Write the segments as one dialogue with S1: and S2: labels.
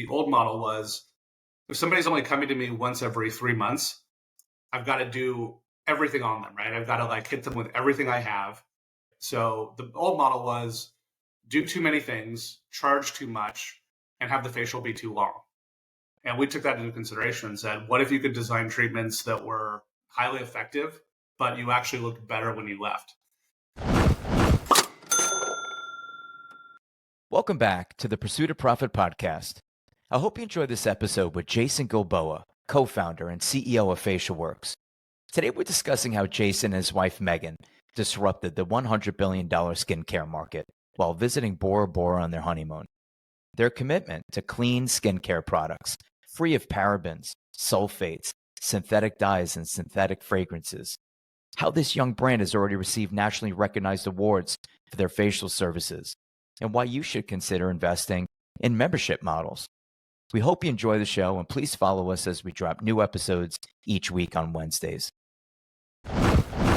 S1: The old model was, if somebody's only coming to me once every 3 months, I've got to do everything on them, right? I've got to like hit them with everything I have. So the old model was do too many things, charge too much, and have the facial be too long. And we took that into consideration and said, what if you could design treatments that were highly effective, but you actually looked better when you left?
S2: Welcome back to the Pursuit of Profit podcast. I hope you enjoyed this episode with Jason Gilboa, co-founder and CEO of Facialworks. Today we're discussing how Jason and his wife Megan disrupted the $100 billion skincare market while visiting Bora Bora on their honeymoon. Their commitment to clean skincare products, free of parabens, sulfates, synthetic dyes, and synthetic fragrances. How this young brand has already received nationally recognized awards for their facial services, and why you should consider investing in membership models. We hope you enjoy the show, and please follow us as we drop new episodes each week on Wednesdays.
S3: I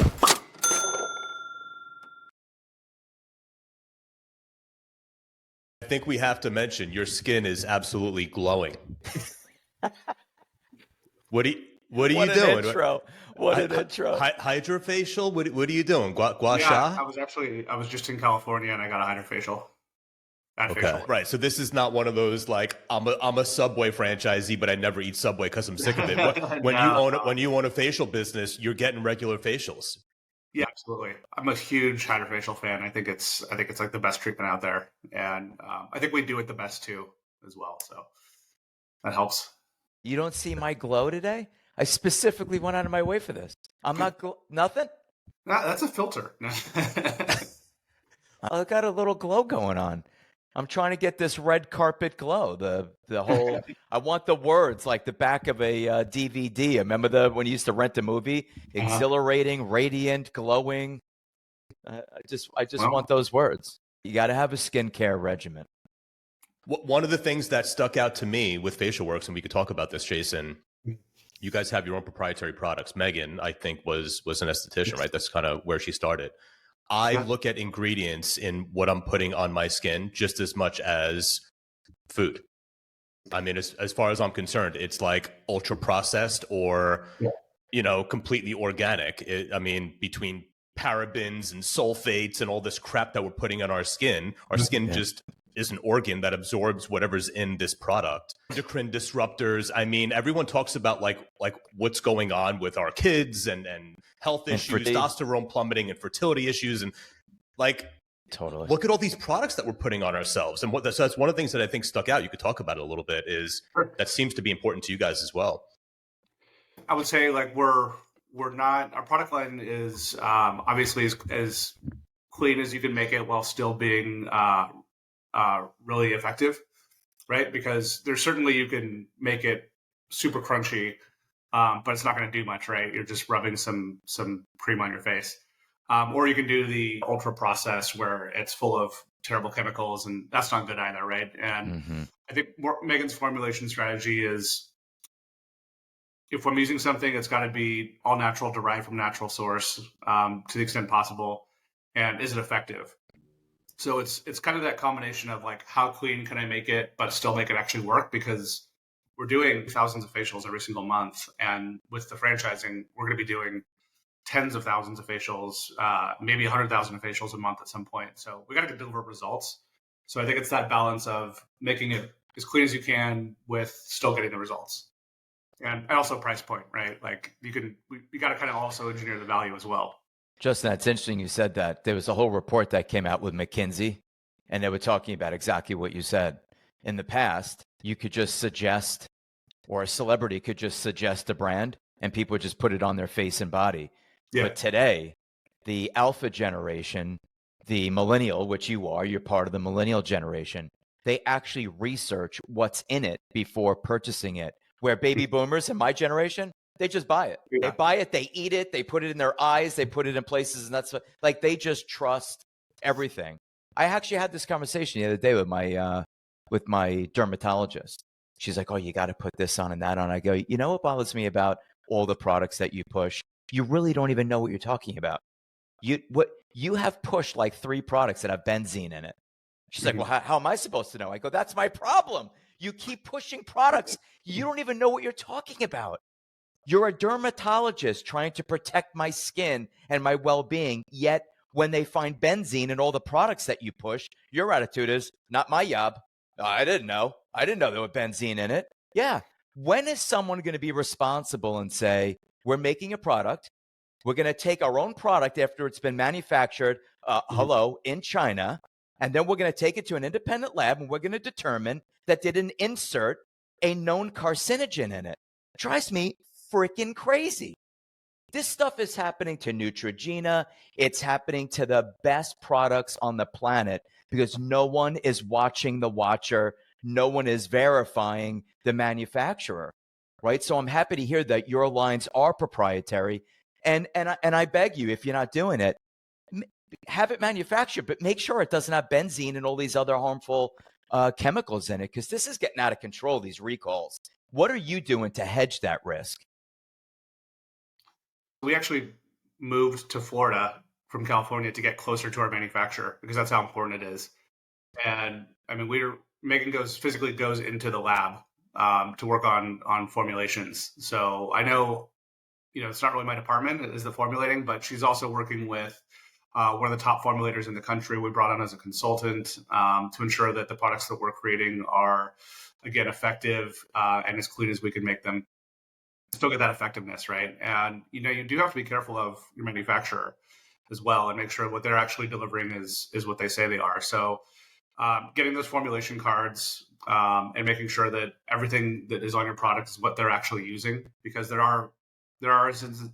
S3: think we have to mention your skin is absolutely glowing. What are you doing?
S2: Intro. What an intro.
S3: Hydrofacial? What are you doing? Gua
S1: Yeah, I was just in California and I got a hydrofacial.
S3: Okay, right. So this is not one of those like I'm a Subway franchisee, but I never eat Subway because I'm sick of it. When you own a facial business, you're getting regular facials.
S1: Yeah, absolutely. I'm a huge hydrofacial fan. I think it's like the best treatment out there, and I think we do it the best too, as well. So that helps.
S2: You don't see my glow today? I specifically went out of my way for this. I'm not nothing.
S1: No, that's a filter.
S2: I got a little glow going on. I'm trying to get this red carpet glow. The whole. I want the words like the back of a DVD. Remember when you used to rent a movie? Exhilarating, radiant, glowing. I just want those words. You got to have a skincare regimen.
S3: One of the things that stuck out to me with Facialworks, and we could talk about this, Jason. You guys have your own proprietary products. Megan, I think, was an esthetician, right? That's kind of where she started. I look at ingredients in what I'm putting on my skin just as much as food. I mean, as far as I'm concerned, it's like ultra processed or, completely organic. Between parabens and sulfates and all this crap that we're putting on our skin just is an organ that absorbs whatever's in this product. Endocrine disruptors. I mean, everyone talks about like what's going on with our kids and health issues, testosterone plummeting and fertility issues. And like,
S2: totally
S3: look at all these products that we're putting on ourselves. And that's one of the things that I think stuck out. You could talk about it a little bit is that seems to be important to you guys as well.
S1: I would say like we're not, our product line is obviously as clean as you can make it while still being really effective, right? Because there's certainly you can make it super crunchy, but it's not going to do much, right? You're just rubbing some cream on your face. Or you can do the ultra process where it's full of terrible chemicals, and that's not good either, right? And I think Megan's formulation strategy is, if I'm using something, it's got to be all natural, derived from natural source to the extent possible. And is it effective? So it's kind of that combination of like, how clean can I make it, but still make it actually work? Because we're doing thousands of facials every single month. And with the franchising, we're going to be doing tens of thousands of facials, maybe 100,000 facials a month at some point. So we got to deliver results. So I think it's that balance of making it as clean as you can with still getting the results. And also price point, right? Like you got to kind of also engineer the value as well.
S2: Justin, that's interesting you said that. There was a whole report that came out with McKinsey, and they were talking about exactly what you said. In the past, you could just suggest, or a celebrity could just suggest a brand, and people would just put it on their face and body. Yeah. But today, the alpha generation, the millennial, which you're part of the millennial generation, they actually research what's in it before purchasing it. Where baby boomers in my generation, they just buy it. Yeah. They buy it, they eat it, they put it in their eyes, they put it in places, and that's like they just trust everything. I actually had this conversation the other day with my dermatologist. She's like, "Oh, you got to put this on and that on." I go, "You know what bothers me about all the products that you push? You really don't even know what you're talking about. You have pushed like 3 products that have benzene in it." She's like, "Well, how am I supposed to know?" I go, "That's my problem. You keep pushing products. You don't even know what you're talking about. You're a dermatologist trying to protect my skin and my well-being, yet when they find benzene in all the products that you push, your attitude is, not my job. I didn't know. I didn't know there was benzene in it. Yeah. When is someone going to be responsible and say, we're making a product, we're going to take our own product after it's been manufactured, in China, and then we're going to take it to an independent lab and we're going to determine that they didn't insert a known carcinogen in it. It drives me freaking crazy. This stuff is happening to Neutrogena. It's happening to the best products on the planet because no one is watching the watcher. No one is verifying the manufacturer, right? So I'm happy to hear that your lines are proprietary. And I beg you, if you're not doing it, have it manufactured, but make sure it doesn't have benzene and all these other harmful chemicals in it, because this is getting out of control, these recalls. What are you doing to hedge that risk?
S1: We actually moved to Florida from California to get closer to our manufacturer because that's how important it is. And I mean, Megan physically goes into the lab to work on formulations. So I know, it's not really my department is the formulating, but she's also working with one of the top formulators in the country. We brought on as a consultant to ensure that the products that we're creating are, again, effective and as clean as we can make them. Still get that effectiveness, right? And you do have to be careful of your manufacturer as well and make sure what they're actually delivering is what they say they are. So getting those formulation cards and making sure that everything that is on your product is what they're actually using, because there are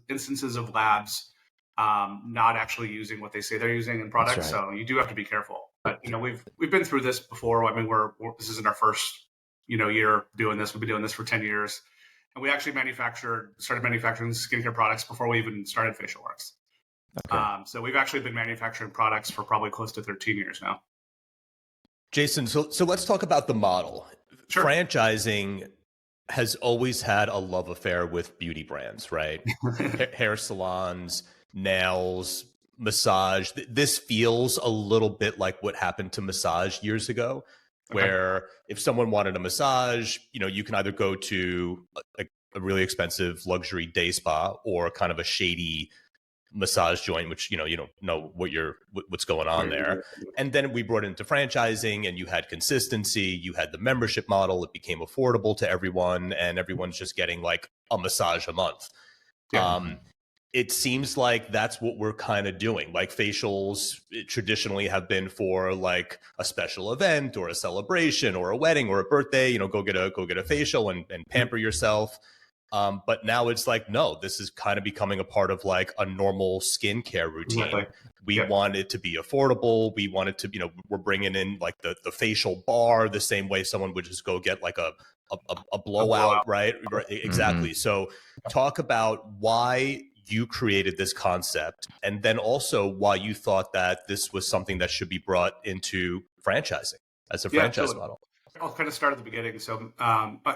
S1: instances of labs not actually using what they say they're using in products.
S2: That's right.
S1: So you do have to be careful. But we've been through this before. I mean, this isn't our first year doing this. We've been doing this for 10 years. And we actually started manufacturing skincare products before we even started Facialworks. Okay. So we've actually been manufacturing products for probably close to 13 years now.
S3: Jason, so let's talk about the model. Sure. Franchising has always had a love affair with beauty brands, right? Hair salons, nails, massage. This feels a little bit like what happened to massage years ago. Where if someone wanted a massage, you can either go to a really expensive luxury day spa or kind of a shady massage joint, which, you don't know what's going on there. And then we brought it into franchising and you had consistency, you had the membership model, it became affordable to everyone and everyone's just getting like a massage a month. Yeah. It seems like that's what we're kind of doing. Like facials traditionally have been for like a special event or a celebration or a wedding or a birthday, go get a facial and pamper yourself. But now it's like, no, this is kind of becoming a part of like a normal skincare routine. Exactly. We want it to be affordable. We want it to, we're bringing in like the facial bar the same way someone would just go get like a blowout, right? Exactly. Mm-hmm. So talk about why you created this concept and then also why you thought that this was something that should be brought into franchising as a franchise model.
S1: I'll kind of start at the beginning. So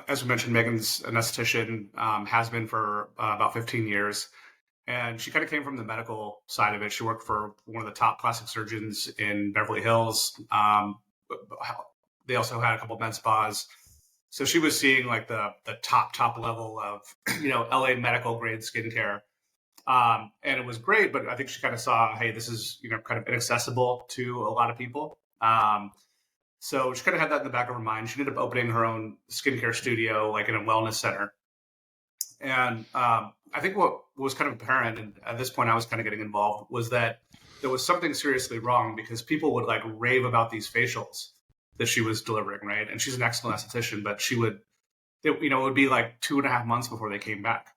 S1: as we mentioned, Megan's an esthetician, has been for about 15 years. And she kind of came from the medical side of it. She worked for one of the top plastic surgeons in Beverly Hills. They also had a couple of med spas. So she was seeing like the top level of, LA medical grade skincare. And it was great, but I think she kind of saw, hey, this is, kind of inaccessible to a lot of people. So she kind of had that in the back of her mind. She ended up opening her own skincare studio, like in a wellness center. And I think what was kind of apparent, and at this point I was kind of getting involved, was that there was something seriously wrong because people would like rave about these facials that she was delivering, right? And she's an excellent esthetician, but it would be like 2.5 months before they came back.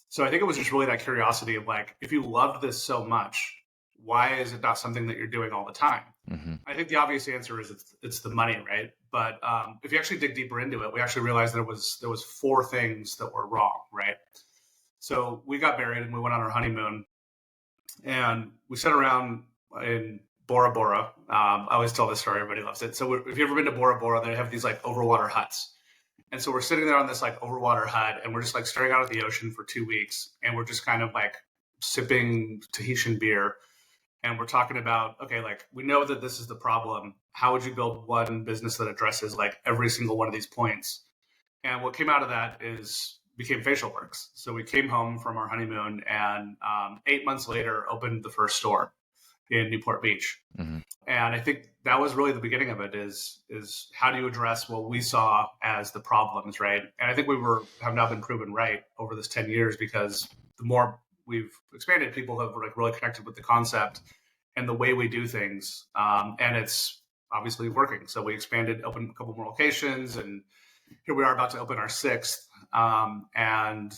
S1: So I think it was just really that curiosity of like, if you loved this so much, why is it not something that you're doing all the time? Mm-hmm. I think the obvious answer is it's the money, right? But if you actually dig deeper into it, we actually realized there was 4 things that were wrong, right? So we got married and we went on our honeymoon, and we sat around in Bora Bora. I always tell this story; everybody loves it. So if you've ever been to Bora Bora, they have these like overwater huts. And so we're sitting there on this like overwater hut and we're just like staring out at the ocean for 2 weeks. And we're just kind of like sipping Tahitian beer. And we're talking about, okay, like we know that this is the problem. how would you build one business that addresses like every single one of these points? And what came out of that became Facialworks. So we came home from our honeymoon and 8 months later opened the first store in Newport Beach.
S2: Mm-hmm.
S1: And I think that was really the beginning of it is how do you address what we saw as the problems, right? And I think have now been proven right over this 10 years because the more we've expanded, people have like really connected with the concept and the way we do things. And it's obviously working. So we expanded, opened a couple more locations, and here we are about to open our sixth. And I'm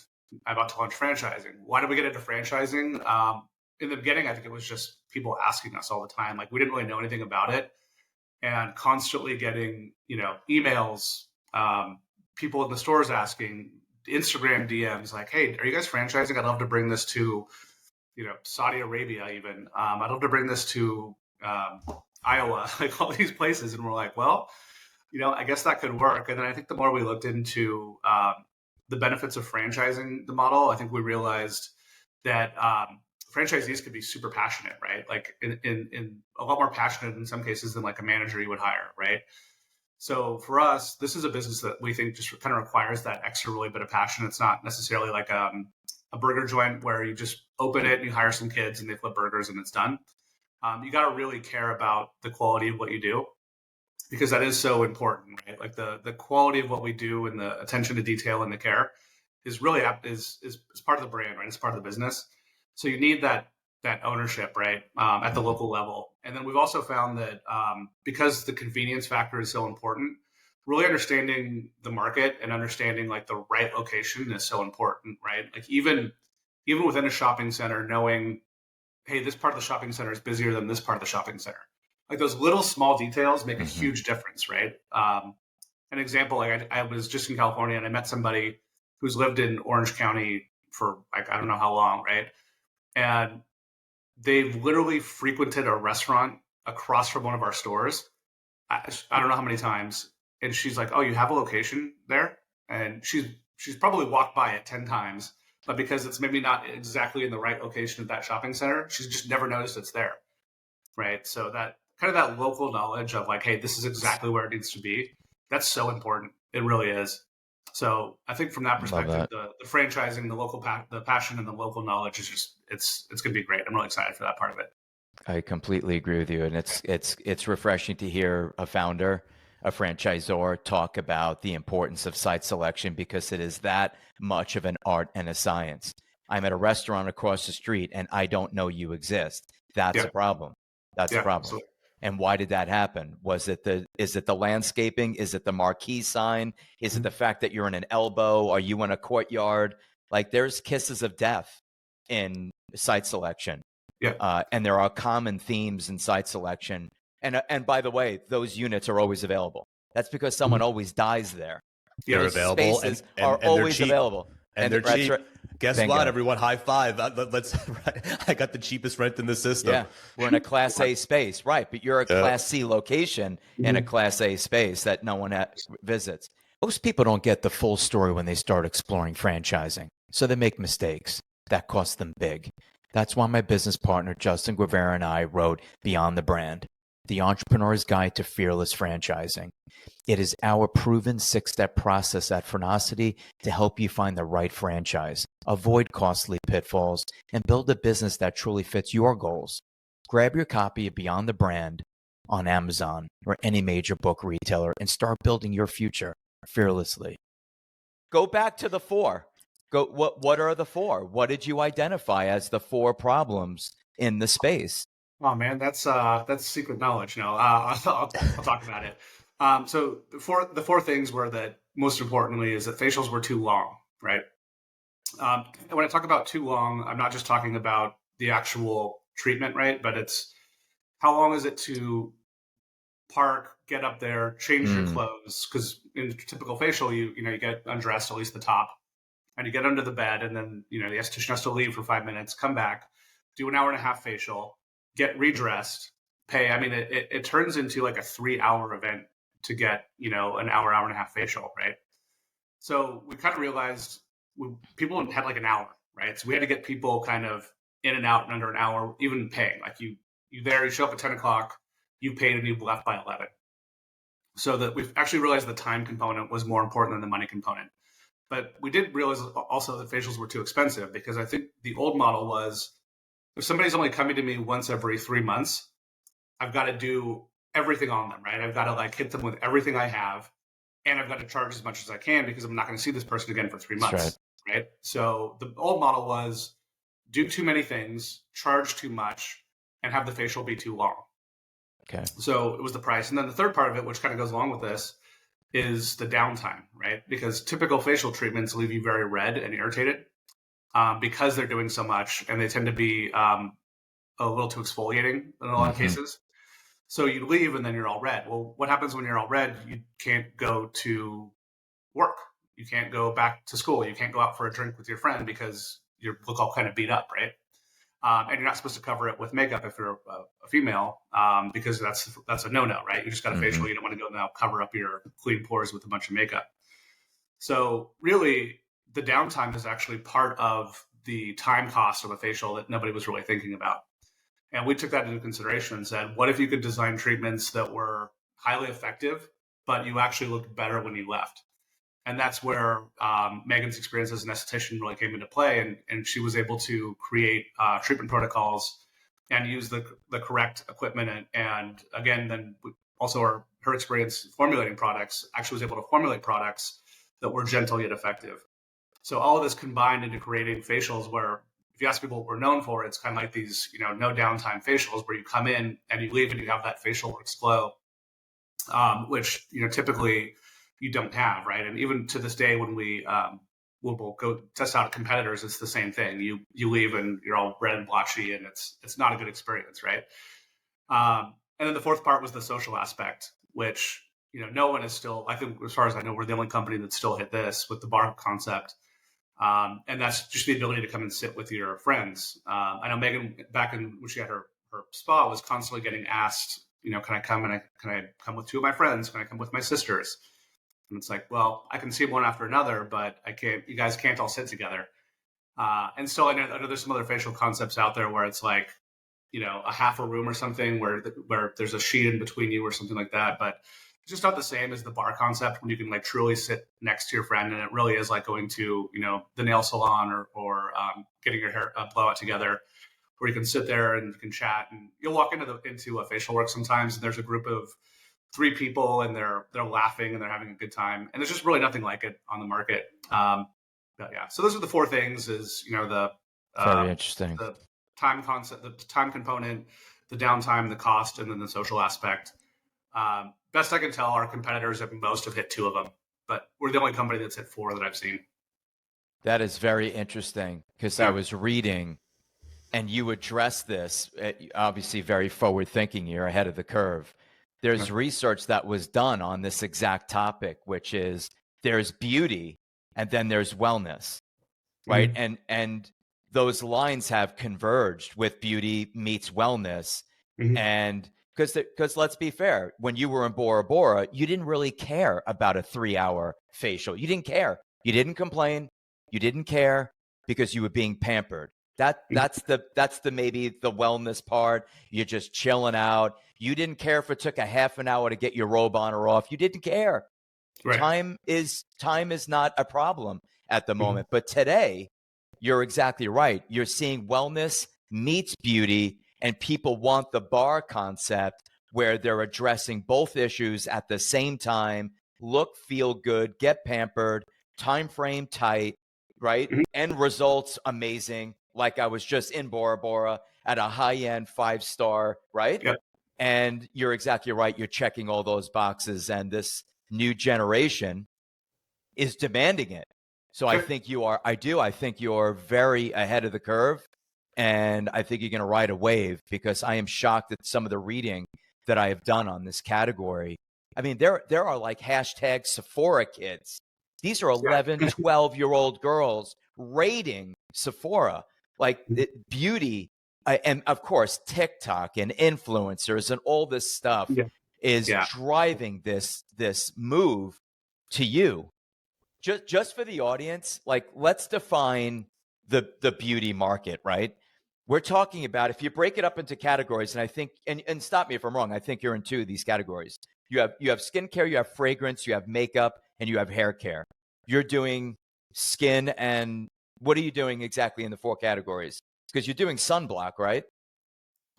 S1: about to launch franchising. Why did we get into franchising? In the beginning, I think it was just people asking us all the time. Like we didn't really know anything about it, and constantly getting, emails, people in the stores asking, Instagram DMs, like, "Hey, are you guys franchising? I'd love to bring this to, Saudi Arabia even. I'd love to bring this to Iowa, like all these places." And we're like, well, I guess that could work. And then I think the more we looked into the benefits of franchising the model, I think we realized that franchisees could be super passionate, right? Like in a lot more passionate in some cases than like a manager you would hire, right? So for us, this is a business that we think just kind of requires that extra really bit of passion. It's not necessarily like a burger joint where you just open it and you hire some kids and they flip burgers and it's done. You got to really care about the quality of what you do, because that is so important, right? Like the quality of what we do and the attention to detail and the care is really is part of the brand, right? It's part of the business. So you need that ownership, right, at the local level. And then we've also found that because the convenience factor is so important, really understanding the market and understanding like the right location is so important, right? Like even within a shopping center, knowing, hey, this part of the shopping center is busier than this part of the shopping center. Like those little small details make a huge difference, right? An example, like I was just in California and I met somebody who's lived in Orange County for like, I don't know how long, right? And they've literally frequented a restaurant across from one of our stores. I don't know how many times. And she's like, "Oh, you have a location there?" And she's probably walked by it 10 times, but because it's maybe not exactly in the right location of that shopping center, she's just never noticed it's there, right? So that kind of that local knowledge of like, hey, this is exactly where it needs to be. That's so important. It really is. So I think from that perspective, the franchising, the local, the passion and the local knowledge is just, it's going to be great. I'm really excited for that part of it.
S2: I completely agree with you. And it's refreshing to hear a founder, a franchisor talk about the importance of site selection, because it is that much of an art and a science. I'm at a restaurant across the street and I don't know you exist. That's a problem. That's a problem. Absolutely. And why did that happen? Is it the landscaping? Is it the marquee sign? Is it the fact that you're in an elbow? Are you in a courtyard? Like there's kisses of death in site selection. Yeah. And there are common themes in site selection. And by the way, those units are always available. That's because someone always dies there.
S3: They're available and are
S2: always available.
S3: And they're cheap. Right. Guess Bingo. What, everyone? High five. I got the cheapest rent in the system.
S2: Yeah, we're in a Class A space, right? But you're a Class C location in a Class A space that no one visits. Most people don't get the full story when they start exploring franchising. So they make mistakes. That costs them big. That's why my business partner, Justin Guevara, and I wrote Beyond the Brand, The Entrepreneur's Guide to Fearless Franchising. It is our proven 6-step process at Phrenosity to help you find the right franchise, avoid costly pitfalls, and build a business that truly fits your goals. Grab your copy of Beyond the Brand on Amazon or any major book retailer and start building your future fearlessly. Go back to the 4. What are the 4? What did you identify as the 4 problems in the space?
S1: Oh man, that's secret knowledge. I'll talk about it. So the four things were that most importantly is that facials were too long, right? And when I talk about too long, I'm not just talking about the actual treatment, right? But it's how long is it to park, get up there, change your clothes? Because in a typical facial, you get undressed, at least the top, and you get under the bed, and then the esthetician has to leave for 5 minutes, come back, do an 1.5-hour facial, get redressed, pay. I mean, it turns into like a 3-hour event to get, an hour, 1.5-hour facial, right? So we kind of realized people had like an hour, right? So we had to get people kind of in and out in under an hour, even paying. Like you show up at 10 o'clock, you paid and you left by 11. So that we've actually realized the time component was more important than the money component. But we did realize also that facials were too expensive, because I think the old model was, if somebody's only coming to me once every 3 months, I've got to do everything on them, right? I've got to like hit them with everything I have, and I've got to charge as much as I can because I'm not going to see this person again for 3 months.
S2: That's
S1: right? So the old model was do too many things, charge too much, and have the facial be too long.
S2: Okay.
S1: So it was the price. And then the third part of it, which kind of goes along with this, is the downtime, right? Because typical facial treatments leave you very red and irritated because they're doing so much, and they tend to be a little too exfoliating in a lot of cases. So you leave and then you're all red. Well, what happens when you're all red? You can't go to work. You can't go back to school. You can't go out for a drink with your friend because you look all kind of beat up, right? And you're not supposed to cover it with makeup if you're a female, because that's a no-no, right? You just got a facial. You don't want to go now cover up your clean pores with a bunch of makeup. So really, the downtime is actually part of the time cost of a facial that nobody was really thinking about. And we took that into consideration and said, what if you could design treatments that were highly effective, but you actually looked better when you left? And that's where Megan's experience as an esthetician really came into play. And she was able to create treatment protocols and use the correct equipment. And again, then also her experience formulating products, actually was able to formulate products that were gentle yet effective. So all of this combined into creating facials where, if you ask people what we're known for, it's kind of like these, no downtime facials where you come in and you leave and you have that Facialworks glow, which, typically you don't have, right? And even to this day, when we'll go test out competitors, it's the same thing. You leave and you're all red and blotchy, and it's not a good experience, right? And then the fourth part was the social aspect, which no one is still. I think, as far as I know, we're the only company that still hit this with the bar concept, and that's just the ability to come and sit with your friends. I know Megan, back when she had her spa, was constantly getting asked, can I come and can I come with two of my friends? Can I come with my sisters? And it's like, well, I can see one after another, but I can't. You guys can't all sit together. And so I know there's some other facial concepts out there where it's like, a half a room or something where there's a sheet in between you or something like that. But it's just not the same as the bar concept when you can like truly sit next to your friend, and it really is like going to the nail salon or getting your hair blowout together, where you can sit there and you can chat. And you'll walk into a Facialworks sometimes, and there's a group of 3 people, and they're laughing and they're having a good time, and there's just really nothing like it on the market. But yeah, so those are the 4 things: is the
S2: very interesting,
S1: the time concept, the time component, the downtime, the cost, and then the social aspect. Best I can tell, our competitors at most have hit 2 of them, but we're the only company that's hit 4 that I've seen.
S2: That is very interesting, because I was reading, and you address this, obviously very forward thinking. You're ahead of the curve. There's research that was done on this exact topic, which is there's beauty and then there's wellness, right? And those lines have converged with beauty meets wellness. And because let's be fair, when you were in Bora Bora, you didn't really care about a 3-hour facial. You didn't care. You didn't complain. You didn't care because you were being pampered. That's the maybe the wellness part. You're just chilling out. You didn't care if it took a half an hour to get your robe on or off. You didn't care. Right. Time is not a problem at the moment. But today, you're exactly right. You're seeing wellness meets beauty, and people want the bar concept where they're addressing both issues at the same time. Look, feel good, get pampered, time frame tight, right? End results amazing. Like I was just in Bora Bora at a high-end 5-star, right?
S1: Yep.
S2: And you're exactly right. You're checking all those boxes, and this new generation is demanding it. So I think you are. I think you're very ahead of the curve, and I think you're going to ride a wave, because I am shocked at some of the reading that I have done on this category. I mean, there are like hashtag Sephora kids. These are 11, 12-year-old girls rating Sephora, like beauty. And of course, TikTok and influencers and all this stuff is driving this move to you. Just for the audience, like, let's define the beauty market, right? We're talking about, if you break it up into categories, and I think, and stop me if I'm wrong, I think you're in two of these categories. You have skincare, you have fragrance, you have makeup, and you have hair care. You're doing skin, and what are you doing exactly in the four categories? Because you're doing sunblock, right?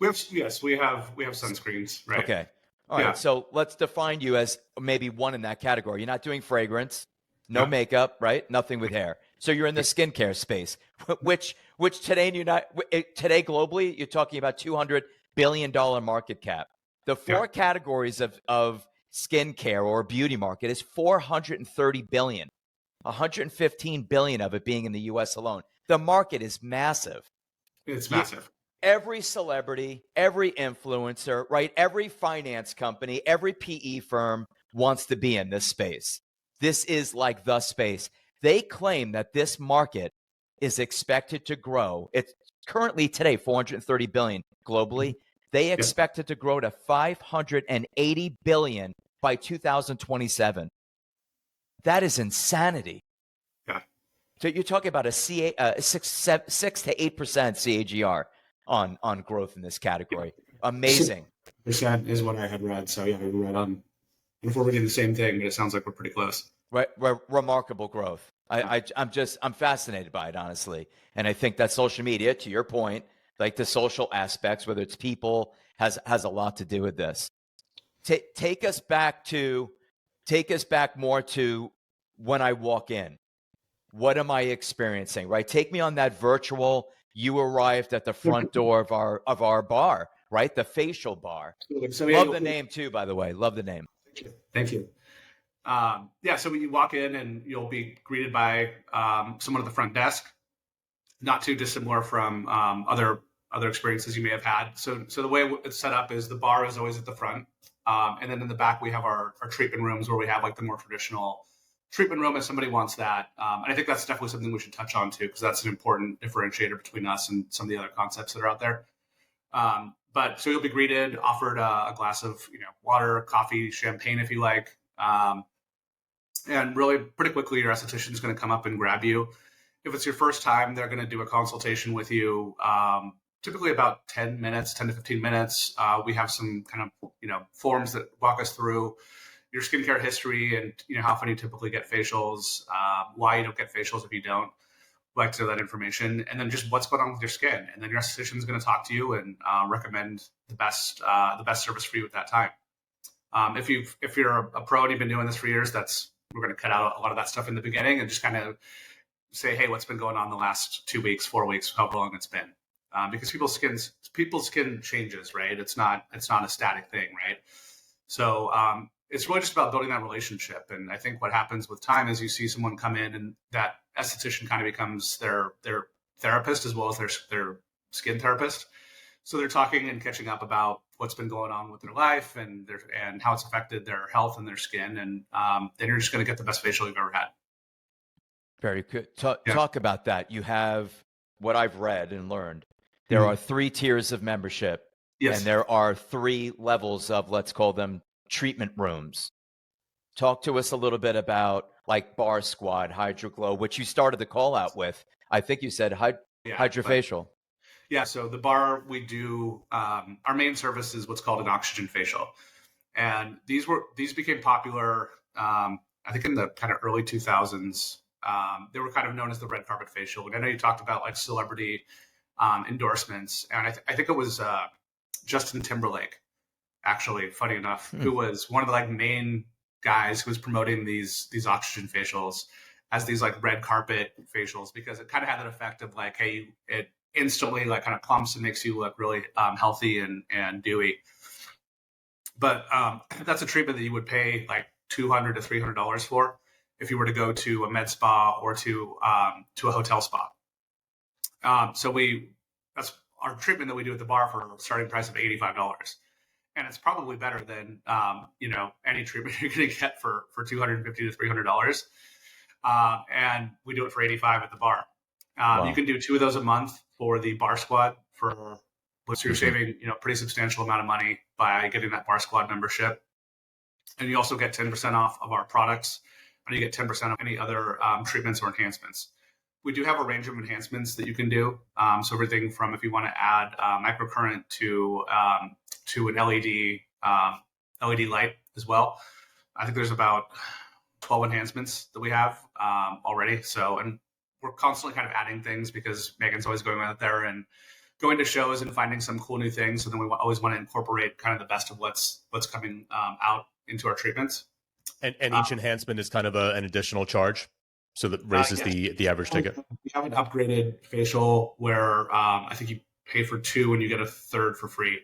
S1: We have sunscreens, right?
S2: Okay. All right. So let's define you as maybe one in that category. You're not doing fragrance, no makeup, right? Nothing with hair. So you're in the skincare space, which today today globally, you're talking about $200 billion market cap. The four categories of skincare or beauty market is 430 billion, 115 billion of it being in the US alone. The market is massive.
S1: It's massive.
S2: Every celebrity, every influencer, right? Every finance company, every PE firm wants to be in this space. This is like the space. They claim that this market is expected to grow. It's currently today 430 billion globally. They expect it to grow to 580 billion by 2027. That is insanity.
S1: Yeah.
S2: So you're talking about a 6 to 8% CAGR on growth in this category. Amazing.
S1: Percent is what I had read. So yeah, we read on. If we're reading the same thing, but it sounds like we're pretty close.
S2: Right, remarkable growth. I'm fascinated by it, honestly. And I think that social media, to your point, like the social aspects, whether it's people, has a lot to do with this. Take us back more to when I walk in. What am I experiencing? Right? Take me on that virtual. You arrived at the front door of our bar, right? The facial bar.
S1: So
S2: Love the name too, by the way. Love the name.
S1: Thank you. So when you walk in, and you'll be greeted by someone at the front desk, not too dissimilar from other experiences you may have had. So the way it's set up is the bar is always at the front, and then in the back we have our treatment rooms, where we have like the more traditional treatment room if somebody wants that. And I think that's definitely something we should touch on too, because that's an important differentiator between us and some of the other concepts that are out there. But so you'll be greeted, offered a glass of water, coffee, champagne if you like. And really pretty quickly your esthetician is going to come up and grab you. If it's your first time, they're going to do a consultation with you, typically about 10 to 15 minutes. We have some kind of forms that walk us through your skincare history and how often you typically get facials, why you don't get facials if you don't. Like to know that information, and then just what's going on with your skin, and then your esthetician is going to talk to you and recommend the best service for you at that time. If you're a pro and you've been doing this for years, we're going to cut out a lot of that stuff in the beginning and just kind of say, hey, what's been going on the last 2 weeks, 4 weeks, how long it's been, because people's skin changes, right? It's not a static thing, right? So it's really just about building that relationship. And I think what happens with time is you see someone come in, and that esthetician kind of becomes their therapist as well as their skin therapist. So they're talking and catching up about what's been going on with their life and how it's affected their health and their skin. And then you're just going to get the best facial you've ever had.
S2: Very good. Talk about that. You have, what I've read and learned, there are 3 tiers of membership.
S1: Yes.
S2: And there are 3 levels of, let's call them, treatment rooms. Talk to us a little bit about like Bar Squad, HydroGlow, which you started the call out with. I think you said hydrofacial.
S1: So the bar, we do, our main service is what's called an oxygen facial. And these became popular, I think in the kind of early 2000s. They were kind of known as the red carpet facial. And I know you talked about like celebrity endorsements. And I think it was Justin Timberlake, actually, funny enough, who was one of the like main guys who was promoting these oxygen facials as these like red carpet facials, because it kind of had that effect of like, hey, it instantly like kind of plumps and makes you look really healthy and dewy. But that's a treatment that you would pay like $200 to $300 for if you were to go to a med spa or to a hotel spa. So that's our treatment that we do at the bar for a starting price of $85. And it's probably better than any treatment you're going to get for $250 to $300. And we do it for $85 at the bar. Wow. You can do 2 of those a month for the Bar Squad so you're saving pretty substantial amount of money by getting that Bar Squad membership. And you also get 10% off of our products, and you get 10% off any other treatments or enhancements. we do have a range of enhancements that you can do. So everything from if you want to add microcurrent to an LED light as well. I think there's about 12 enhancements that we have already. So, and we're constantly kind of adding things because Megan's always going out there and going to shows and finding some cool new things. So then we always want to incorporate kind of the best of what's coming out into our treatments.
S3: And each enhancement is kind of an additional charge, so that raises the average ticket.
S1: We have an upgraded facial where I think you pay for 2 and you get a third for free.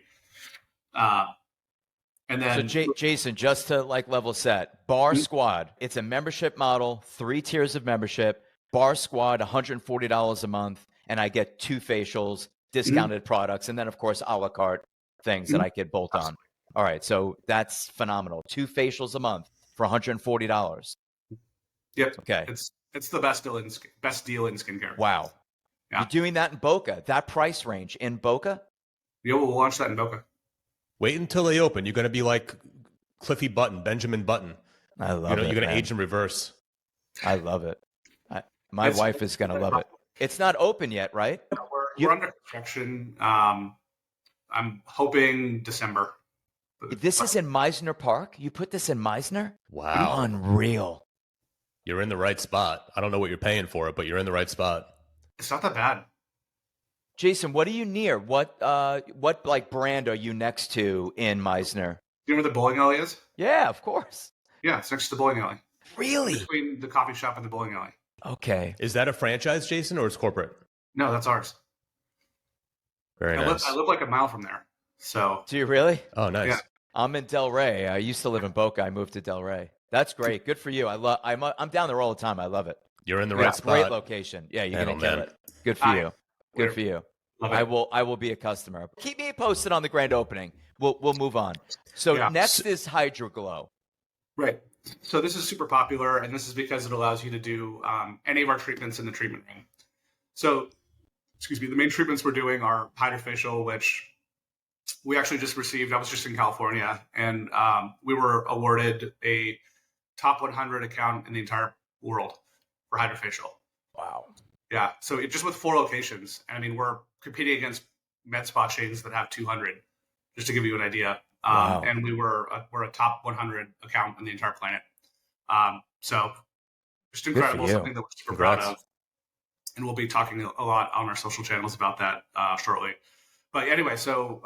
S1: And then,
S2: so Jason, just to like level set, Bar Squad, it's a membership model, 3 tiers of membership. Bar Squad, $140 a month, and I get 2 facials, discounted products, and then of course a la carte things that I could bolt on. All right, so that's phenomenal. 2 facials a month for $140.
S1: Yep.
S2: Okay.
S1: It's the best deal in skincare.
S2: Wow.
S1: Yeah.
S2: You're doing that in Boca, that price range in Boca?
S1: Yeah, we'll launch that in Boca.
S3: Wait until they open. You're going to be like Cliffy Button, Benjamin Button.
S2: I love it.
S3: You're going to
S2: man.
S3: age in reverse.
S2: I love it. My wife is going to love it. It's not open yet, right?
S1: We're under construction. I'm hoping December.
S2: This is in Meisner Park? You put this in Meisner?
S3: Wow.
S2: Unreal.
S3: You're in the right spot. I don't know what you're paying for it, but you're in the right spot.
S1: It's not that bad.
S2: Jason, what are you near? What like brand are you next to in Meisner?
S1: You know where the bowling alley is?
S2: Yeah, of course.
S1: Yeah, it's next to the bowling alley.
S2: Really?
S1: Between the coffee shop and the bowling alley.
S2: Okay.
S3: Is that a franchise, Jason, or it's corporate?
S1: No, that's ours.
S3: Very nice.
S1: I live like a mile from there. So.
S2: Do you really?
S3: Oh, nice.
S1: Yeah.
S2: I'm in Del Rey. I used to live in Boca. I moved to Del Rey. That's great. Good for you. I'm down there all the time. I love it.
S3: You're in the right spot.
S2: Great location. Yeah, you're gonna kill it. Good for you. Good for you. I will be a customer. Keep me posted on the grand opening. We'll move on. So next is Hydroglow.
S1: Right. So this is super popular, and this is because it allows you to do any of our treatments in the treatment room. So, the main treatments we're doing are hydrofacial, which we actually just received. I was just in California, and we were awarded a top 100 account in the entire world for hydrofacial.
S2: Wow.
S1: Yeah. So just with 4 locations, and I mean, we're competing against med spa chains that have 200, just to give you an idea.
S2: Wow.
S1: And we're a top 100 account in the entire planet. So just incredible, something that we're super proud of. And we'll be talking a lot on our social channels about that shortly. But anyway, so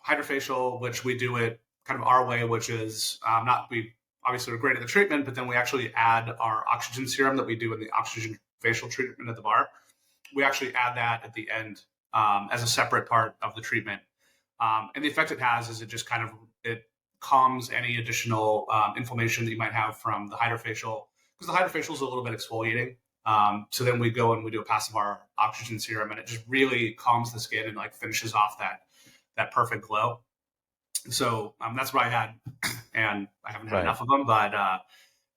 S1: hydrofacial, which we do it kind of our way, which is we obviously are great at the treatment, but then we actually add our oxygen serum that we do in the oxygen facial treatment at the bar. We actually add that at the end as a separate part of the treatment. And the effect it has is it just kind of, it calms any additional inflammation that you might have from the hydrofacial, because the hydrofacial is a little bit exfoliating. So then we go and we do a pass of our oxygen serum, and it just really calms the skin and like finishes off that perfect glow. So that's what I had, and I haven't had enough of them, but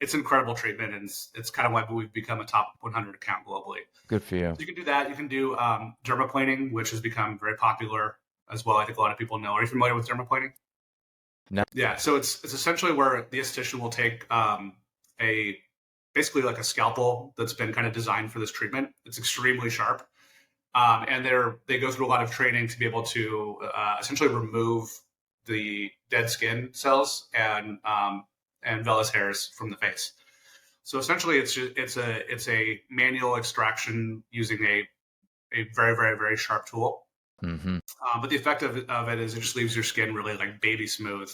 S1: it's an incredible treatment, and it's kind of why we've become a top 100 account globally.
S2: Good for you.
S1: So you can do that. You can do dermaplaning, which has become very popular as well. I think a lot of people know. Are you familiar with dermaplaning?
S2: No.
S1: Yeah. So it's essentially where the esthetician will take basically like a scalpel that's been kind of designed for this treatment. It's extremely sharp. And they go through a lot of training to be able to essentially remove the dead skin cells and vellus hairs from the face. So essentially it's a manual extraction using a very, very, very sharp tool.
S2: Mm-hmm.
S1: But the effect of it is it just leaves your skin really like baby smooth,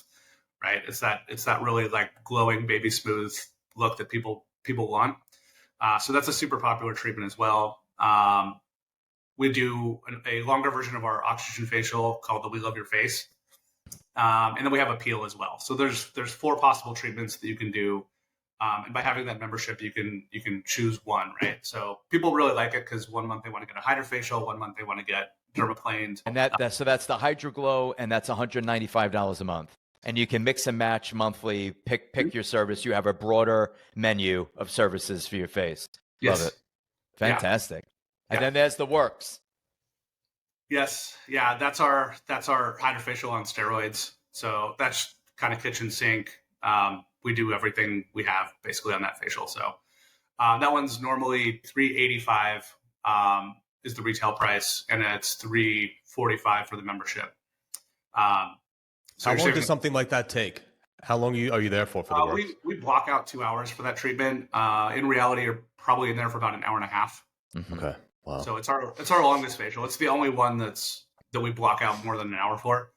S1: right? It's that really like glowing baby smooth look that people want. So that's a super popular treatment as well. We do a longer version of our oxygen facial called the We Love Your Face. And then we have a peel as well. So there's 4 possible treatments that you can do. And by having that membership, you can choose one, right? So people really like it because 1 month they want to get a hydrofacial, 1 month they want to get dermaplaned.
S2: And that's the Hydroglow, and that's $195 a month. And you can mix and match monthly, pick your service. You have a broader menu of services for your face.
S1: Yes.
S2: Love it. Fantastic.
S1: Yeah.
S2: And then there's the works.
S1: Yes. Yeah. That's our hydrofacial on steroids. So that's kind of kitchen sink. We do everything we have basically on that facial. So that one's normally $385 is the retail price, and it's $345 for the membership. So
S3: how long does something like that take? How long are you there for the work?
S1: We block out 2 hours for that treatment. In reality, you're probably in there for about an hour and a half.
S3: Okay. Wow.
S1: So it's our longest facial. It's the only one that we block out more than an hour for.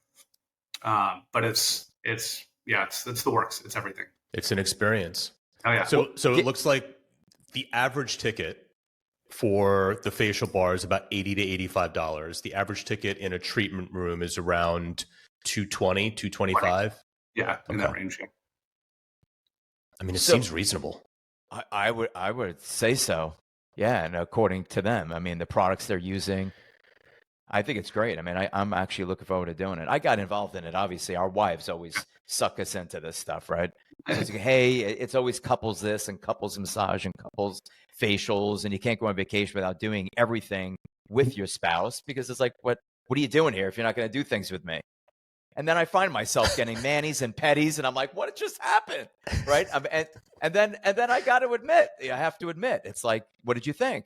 S1: But it's the works. It's everything.
S3: It's an experience.
S1: Oh yeah.
S3: So it looks like the average ticket for the facial bar is about $80 to $85. The average ticket in a treatment room is around $220, $225.
S1: Yeah, in that range. Yeah.
S3: I mean, it seems reasonable.
S2: I would say so. Yeah, and according to them, I mean, the products they're using, I think it's great. I mean, I'm actually looking forward to doing it. I got involved in it. Obviously, our wives always suck us into this stuff, right? So it's like, hey, it's always couples this and couples massage and couples facials, and you can't go on vacation without doing everything with your spouse because it's like, what are you doing here if you're not going to do things with me? And then I find myself getting manis and petties, and I'm like, what just happened, right? And then I got to admit, I have to admit, it's like, what did you think?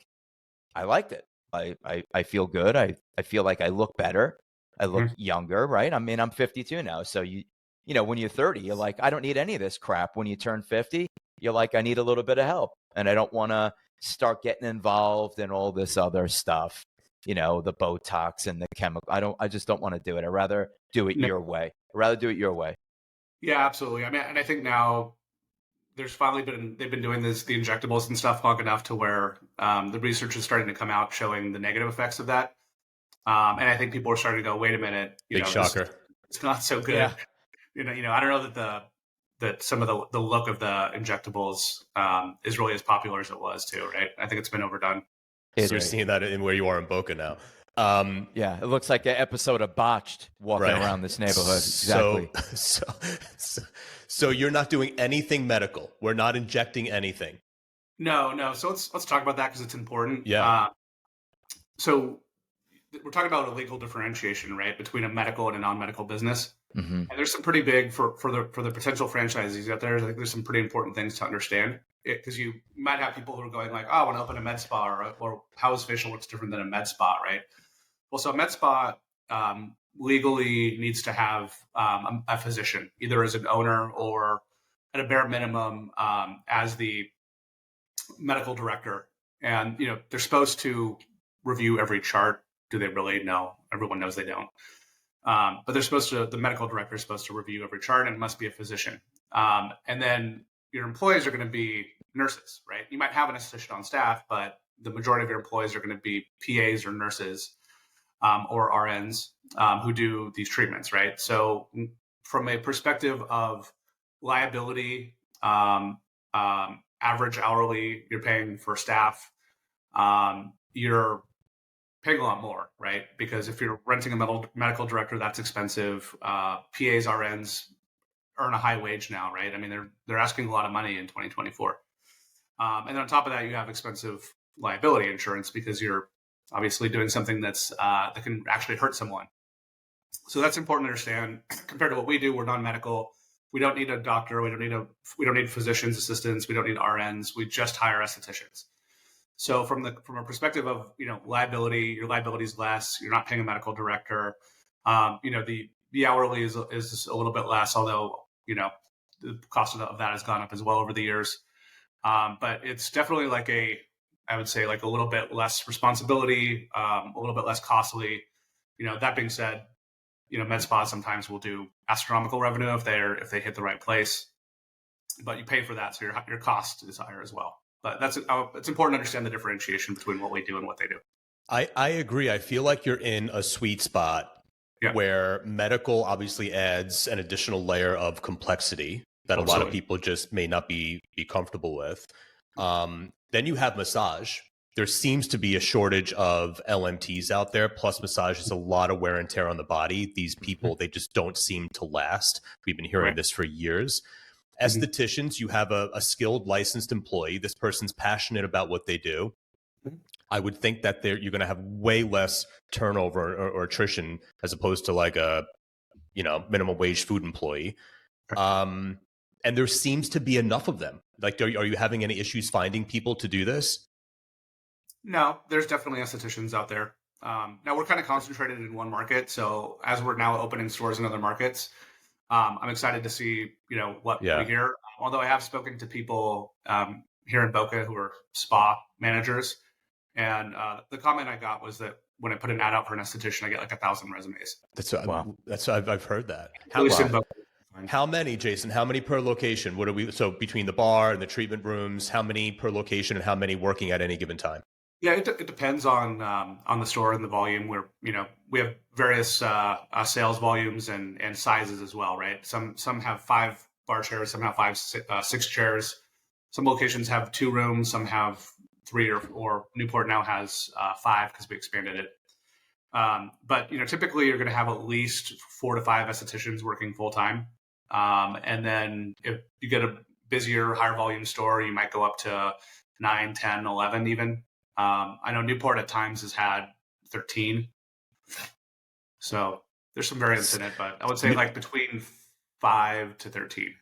S2: I liked it. I feel good. I feel like I look better. I look younger, right? I mean, I'm 52 now. So you know, when you're 30, you're like, I don't need any of this crap. When you turn 50, you're like, I need a little bit of help. And I don't want to start getting involved in all this other stuff, you know, the Botox and the chemical. I just don't want to do it. I'd rather do it your way. Yeah,
S1: absolutely. I mean, and I think now they've been doing the injectables and stuff long enough to where the research is starting to come out showing the negative effects of that. And I think people are starting to go, wait a minute,
S3: big shocker.
S1: It's not so good. Yeah. You know, I don't know that some of the look of the injectables is really as popular as it was too, right? I think it's been overdone.
S3: So you're seeing that in where you are in Boca now.
S2: Yeah, it looks like an episode of Botched walking around this neighborhood. Exactly.
S3: So you're not doing anything medical. We're not injecting anything.
S1: No. So let's talk about that because it's important.
S3: Yeah.
S1: So we're talking about a legal differentiation, right, between a medical and a non-medical business. Mm-hmm. And there's some pretty big for the potential franchisees out there. I think there's some pretty important things to understand because you might have people who are going like, oh, I want to open a med spa, or how is Facialworks different than a med spa, right? Well, so a med spa legally needs to have a physician, either as an owner or at a bare minimum as the medical director. And, you know, they're supposed to review every chart. Do they really? No. Everyone knows they don't. But the medical director is supposed to review every chart, and it must be a physician. And then your employees are going to be nurses, right? You might have an assistant on staff, but the majority of your employees are going to be PAs or nurses or RNs who do these treatments, right? So from a perspective of liability, average hourly you're paying for staff, you're paying a lot more, right? Because if you're renting a medical director, that's expensive. PAs, RNs earn a high wage now, right? I mean, they're asking a lot of money in 2024. And then on top of that, you have expensive liability insurance because you're obviously doing something that can actually hurt someone. So that's important to understand. Compared to what we do, we're non-medical. We don't need a doctor. We don't need physicians' assistants. We don't need RNs. We just hire estheticians. So from a perspective of, you know, liability, your liability is less. You're not paying a medical director. You know, the hourly is a little bit less, although, you know, the cost of that has gone up as well over the years. But it's definitely I would say a little bit less responsibility, a little bit less costly. You know, that being said, you know, med spas sometimes will do astronomical revenue if they hit the right place, but you pay for that, so your cost is higher as well. But it's important to understand the differentiation between what we do and what they do.
S3: I agree. I feel like you're in a sweet spot where medical obviously adds an additional layer of complexity that a lot of people just may not be comfortable with. Then you have massage. There seems to be a shortage of LMTs out there. Plus, massage is a lot of wear and tear on the body. These people, they just don't seem to last. We've been hearing this for years. Estheticians, you have a skilled licensed employee. This person's passionate about what they do. I would think that you're going to have way less turnover or attrition as opposed to like a, you know, minimum wage food employee. And there seems to be enough of them. Like, are you having any issues finding people to do this?
S1: No, there's definitely estheticians out there. Now we're kind of concentrated in one market, so as we're now opening stores in other markets, I'm excited to see what we
S3: Yeah.
S1: hear. Although I have spoken to people here in Boca who are spa managers, and the comment I got was that when I put an ad out for an esthetician, I get like 1,000 resumes.
S2: Wow.
S3: I've heard that.
S1: At least in
S2: Wow.
S1: Boca.
S3: How many, Jason? How many per location? What are we? So between the bar and the treatment rooms, how many per location, and how many working at any given time?
S1: Yeah, it depends on the store and the volume. We have various sales volumes and sizes as well, right? Some have 5 bar chairs, some have 6 chairs. Some locations have 2 rooms, some have 3 or Newport now has 5 because we expanded it. But typically you're going to have at least 4 to 5 estheticians working full time, and then if you get a busier, higher volume store, you might go up to 9, 10, 11 even. I know Newport at times has had 13. So there's some variance in it, but I would say like between 5 to 13.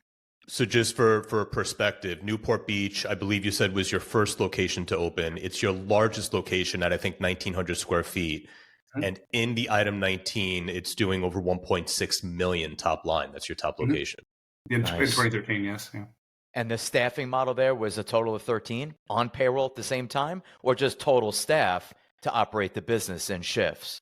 S3: So just for perspective, Newport Beach, I believe you said, was your first location to open. It's your largest location at, I think, 1,900 square feet.
S1: Mhm.
S3: And in the item 19, it's doing over 1.6 million top line. That's your top location.
S1: In
S2: Nice.
S1: 2013, yes. Yeah.
S2: And the staffing model there was a total of 13 on payroll at the same time, or just total staff to operate the business in shifts?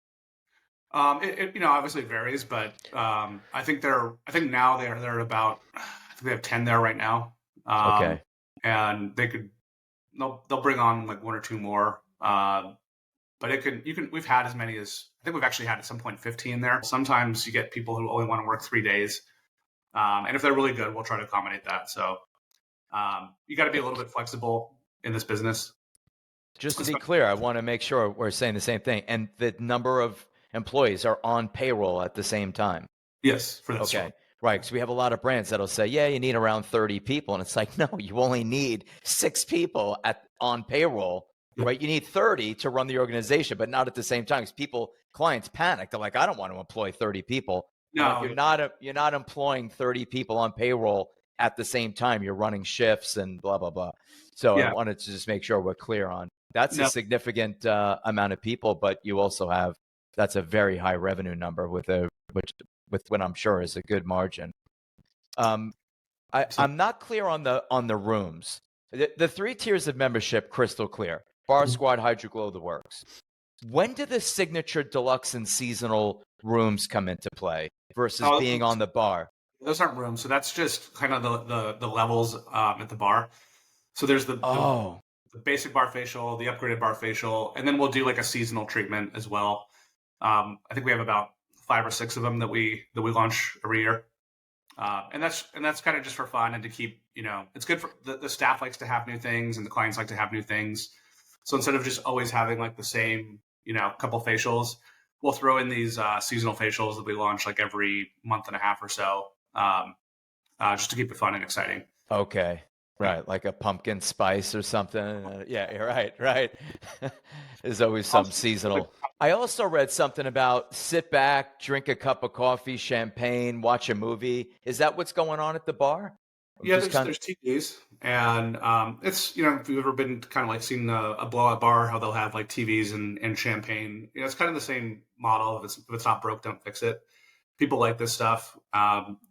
S1: It obviously varies, but I think now they're at about, I think they have 10 there right now.
S2: Okay.
S1: And they'll bring on like 1 or 2 more. But we've had as many as, I think we've actually had at some point 15 there. Sometimes you get people who only want to work 3 days. And if they're really good, we'll try to accommodate that. So you got to be a little bit flexible in this business.
S2: Just to be clear, I want to make sure we're saying the same thing. And the number of employees are on payroll at the same time.
S1: Yes, for that.
S2: Okay.
S1: store.
S2: Right. Because we have a lot of brands that'll say, yeah, you need around 30 people. And it's like, no, you only need 6 people on payroll, right? You need 30 to run the organization, but not at the same time. Because clients panic. They're like, I don't want to employ 30 people.
S1: No,
S2: Like, you're not employing 30 people on payroll at the same time. You're running shifts and blah, blah, blah. So I wanted to just make sure we're clear on that's a significant amount of people, but you also have, that's a very high revenue number with what I'm sure is a good margin. I'm not clear on the rooms. The 3 tiers of membership, crystal clear. Bar Squad, Hydroglow, the works. When do the signature, deluxe, and seasonal rooms come into play versus being on the bar?
S1: Those aren't rooms, so that's just kind of the levels at the bar. So there's the basic bar facial, the upgraded bar facial, and then we'll do like a seasonal treatment as well. I think we have about 5 or 6 of them that we launch every year, and that's kind of just for fun and to keep, it's good for the staff likes to have new things and the clients like to have new things. So instead of just always having like the same couple facials, we'll throw in these seasonal facials that we launch like every month and a half or so, just to keep it fun and exciting.
S2: Okay. Right, like a pumpkin spice or something. Yeah, you're right. There's always some seasonal. I also read something about sit back, drink a cup of coffee, champagne, watch a movie. Is that what's going on at the bar?
S1: Yeah, there's TVs, and it's if you've ever been kind of like seen a blowout bar, how they'll have like TVs and champagne. It's kind of the same model. If it's not broke, don't fix it. People like this stuff,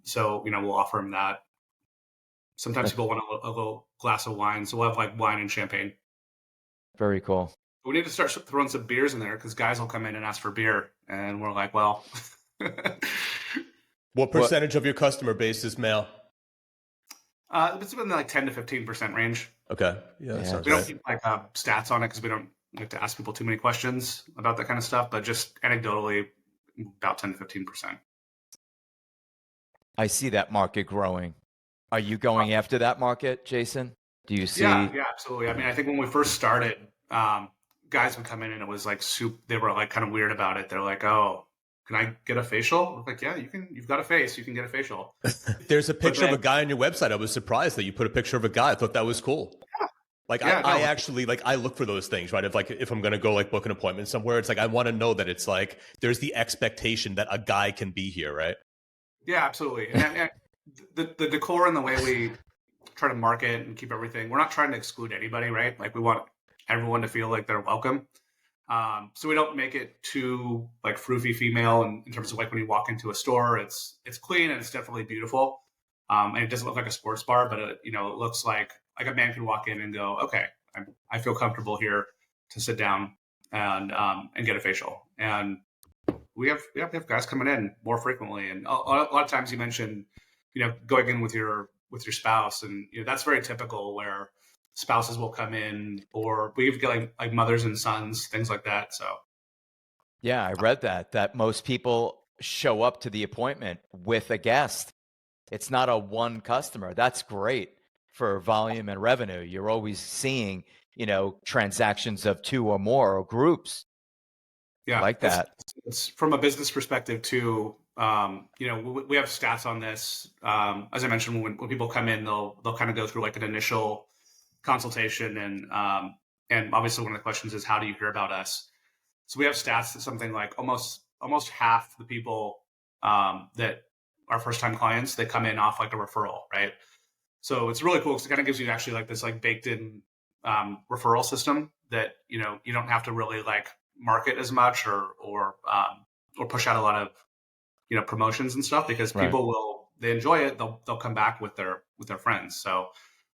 S1: so we'll offer them that. Sometimes people want a little glass of wine, so we'll have like wine and champagne.
S2: Very cool.
S1: We need to start throwing some beers in there because guys will come in and ask for beer, and we're like, well.
S3: What percentage of your customer base is male?
S1: It's been like 10 to 15% range.
S3: Okay. Yeah, that sounds
S1: we don't
S3: right.
S1: keep like stats on it because we don't like to ask people too many questions about that kind of stuff, but just anecdotally, about 10 to 15%.
S2: I see that market growing. Are you going after that market, Jason? Do you see?
S1: Yeah, absolutely. I mean, I think when we first started, guys would come in and it was like they were like kind of weird about it. They're like, "Oh, can I get a facial?" We're like, "Yeah, you can. You've got a face. You can get a facial."
S3: There's a picture of a guy on your website. I was surprised that you put a picture of a guy. I thought that was cool.
S1: Yeah.
S3: I actually I look for those things, right? If I'm going to go like book an appointment somewhere, it's like I want to know that it's like there's the expectation that a guy can be here, right?
S1: Yeah, absolutely. And the decor and the way we try to market and keep everything, we're not trying to exclude anybody, right? Like we want everyone to feel like they're welcome. So we don't make it too like froofy female in terms of like when you walk into a store, it's clean and it's definitely beautiful. And it doesn't look like a sports bar, but it looks like a man can walk in and go, okay, I feel comfortable here to sit down and get a facial. And we have guys coming in more frequently, and a lot of times you mentioned, going in with your spouse, and that's very typical where spouses will come in, or we even get like mothers and sons, things like that. So
S2: Yeah, I read that most people show up to the appointment with a guest. It's not a one customer. That's great for volume and revenue. You're always seeing, transactions of two or more or groups.
S1: yeah,
S2: Like that.
S1: It's from a business perspective too. We have stats on this. As I mentioned, when people come in, they'll kind of go through like an initial consultation, and obviously one of the questions is, how do you hear about us? So we have stats that something like almost half the people that are first time clients, they come in off like a referral, right? So it's really cool because it kind of gives you actually like this like baked in referral system that you don't have to really like market as much or push out a lot of promotions and stuff, because people they enjoy it, they'll come back with their friends. So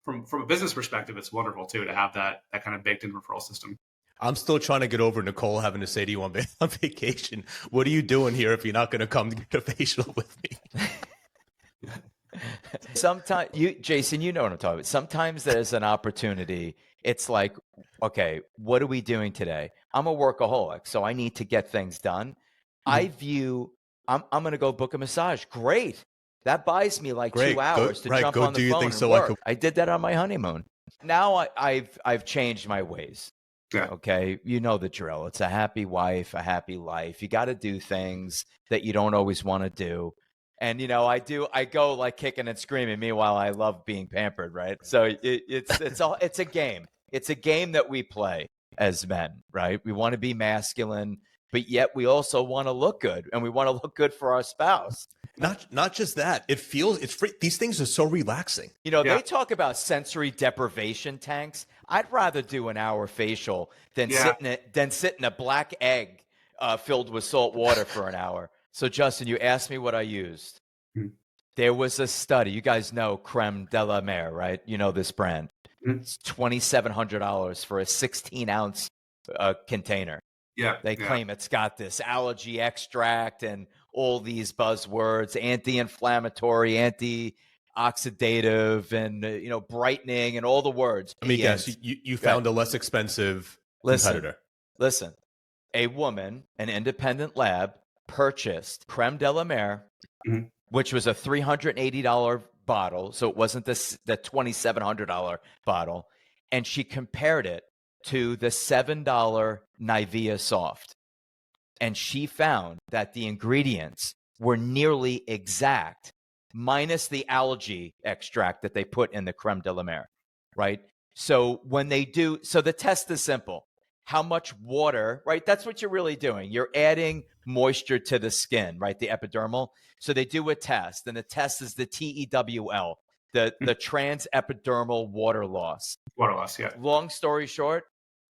S1: from a business perspective, it's wonderful too to have that kind of baked in referral system.
S3: I'm still trying to get over Nicole having to say to you on vacation, what are you doing here if you're not going to come get a facial with me?
S2: Sometimes Jason, you know what I'm talking about. Sometimes there's an opportunity. It's like, okay, what are we doing today? I'm a workaholic, so I need to get things done. Mm-hmm. I'm going to go book a massage. Great. That buys me like 2 hours to jump on the phone and work. I did that on my honeymoon. Now I've changed my ways. Yeah. Okay. You know the drill. It's a happy wife, a happy life. You got to do things that you don't always want to do. And, I go like kicking and screaming. Meanwhile, I love being pampered. Right. So it's a game. It's a game that we play as men, right? We want to be masculine, but yet we also want to look good, and we want to look good for our spouse.
S3: Not just that. It's free. These things are so relaxing.
S2: They talk about sensory deprivation tanks. I'd rather do an hour facial than sit in a black egg filled with salt water for an hour. So, Justin, you asked me what I used. There was a study. You guys know Creme de la Mer, right? You know this brand. It's $2,700 for a 16-ounce container. Yeah, they claim it's got this allergy extract and all these buzzwords: anti-inflammatory, anti-oxidative, and brightening, and all the words.
S3: Let me guess. You found a less expensive competitor.
S2: Listen, a woman, an independent lab, purchased Creme de la Mer, which was a $380 bottle, so it wasn't the $2,700 bottle, and she compared it to the $7 Nivea Soft. And she found that the ingredients were nearly exact, minus the algae extract that they put in the Creme de la Mer, right? So the test is simple. How much water, right? That's what you're really doing. You're adding moisture to the skin, right? The epidermal. So they do a test, and the test is the TEWL, the trans epidermal water loss.
S1: Water loss, yeah.
S2: Long story short,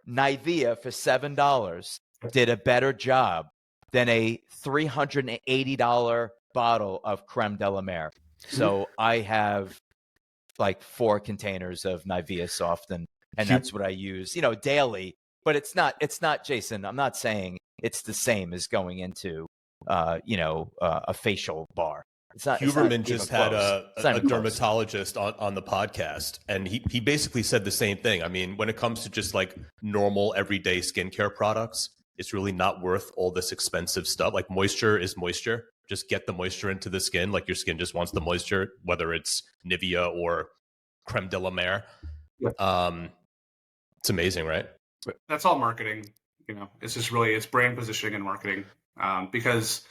S2: Nivea for $7 did a better job than a $380 bottle of Creme de la Mer. So I have like 4 containers of Nivea Soft, and that's what I use, daily. But it's not, Jason, I'm not saying it's the same as going into, a facial bar.
S3: Huberman just had a dermatologist on the podcast, and he basically said the same thing. I mean, when it comes to just like normal everyday skincare products, it's really not worth all this expensive stuff. Like moisture is moisture. Just get the moisture into the skin. Like your skin just wants the moisture, whether it's Nivea or Creme de la Mer. It's amazing, right?
S1: That's all marketing. It's just really, it's brand positioning and marketing, because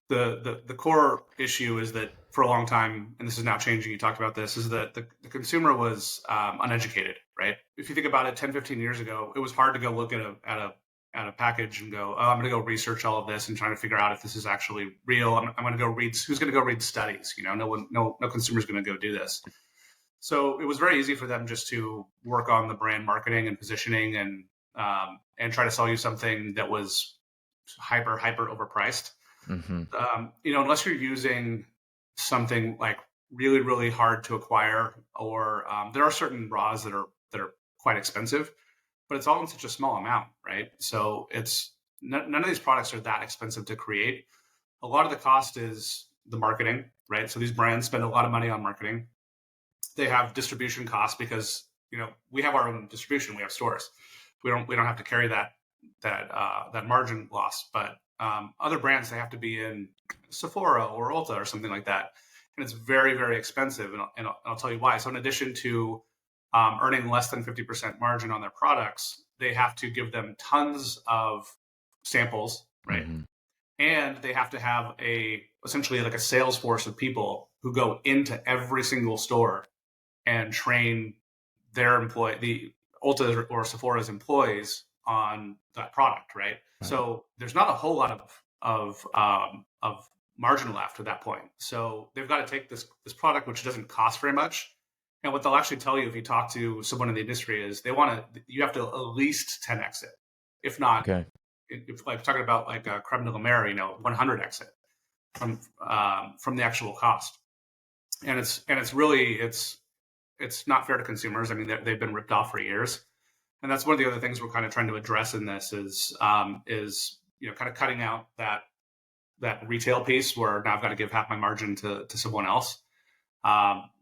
S1: the core issue is that for a long time, and this is now changing, you talked about this, is that the consumer was uneducated, right? If you think about it, 10, 15 years ago, it was hard to go look at a package and go, oh, I'm going to go research all of this and trying to figure out if this is actually real. I'm going to go read, who's going to go read studies? No consumer's going to go do this. So it was very easy for them just to work on the brand marketing and positioning and try to sell you something that was hyper overpriced.
S2: Mm-hmm.
S1: Unless you're using something like really, really hard to acquire, or there are certain raws that are quite expensive, but it's all in such a small amount, right? So it's none of these products are that expensive to create. A lot of the cost is the marketing, right? So these brands spend a lot of money on marketing. They have distribution costs because we have our own distribution. We have stores. We don't have to carry that margin loss. But other brands, they have to be in Sephora or Ulta or something like that, and it's very, very expensive. And I'll tell you why. So in addition to earning less than 50% margin on their products, they have to give them tons of samples, right?
S2: Mm-hmm.
S1: And they have to have essentially like a sales force of people who go into every single store and train the Ulta or Sephora's employees on that product, right? So there's not a whole lot of margin left at that point. So they've got to take this product, which doesn't cost very much, and what they'll actually tell you if you talk to someone in the industry is you have to at least 10x it, if not.
S2: Okay.
S1: If like talking about like a creme de la mer, 100x it from the actual cost, and it's really it's not fair to consumers. I mean, they've been ripped off for years, and that's one of the other things we're kind of trying to address in this is kind of cutting out that retail piece where now I've got to give half my margin to someone else.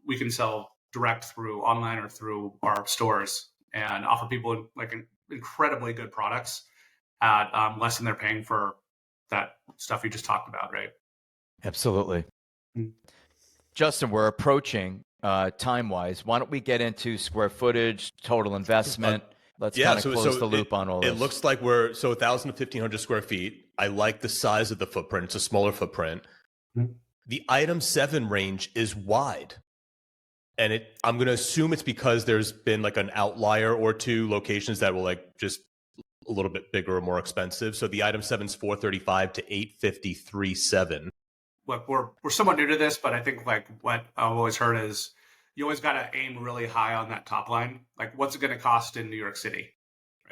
S1: We can sell direct through online or through our stores and offer people like incredibly good products at less than they're paying for that stuff you just talked about, right?
S2: Absolutely. Justin, we're approaching time-wise. Why don't we get into square footage, total investment? Let's kind of close the loop on all this.
S3: It looks like we're 1,000 to 1,500 square feet. I like the size of the footprint. It's a smaller footprint. Mm-hmm. The item 7 range is wide. And I'm going to assume it's because there's been like an outlier or two locations that were like just a little bit bigger or more expensive. So the item 7's $435 to $853.7.
S1: Look, we're somewhat new to this, but I think like what I've always heard is you always got to aim really high on that top line. Like, what's it going to cost in New York City,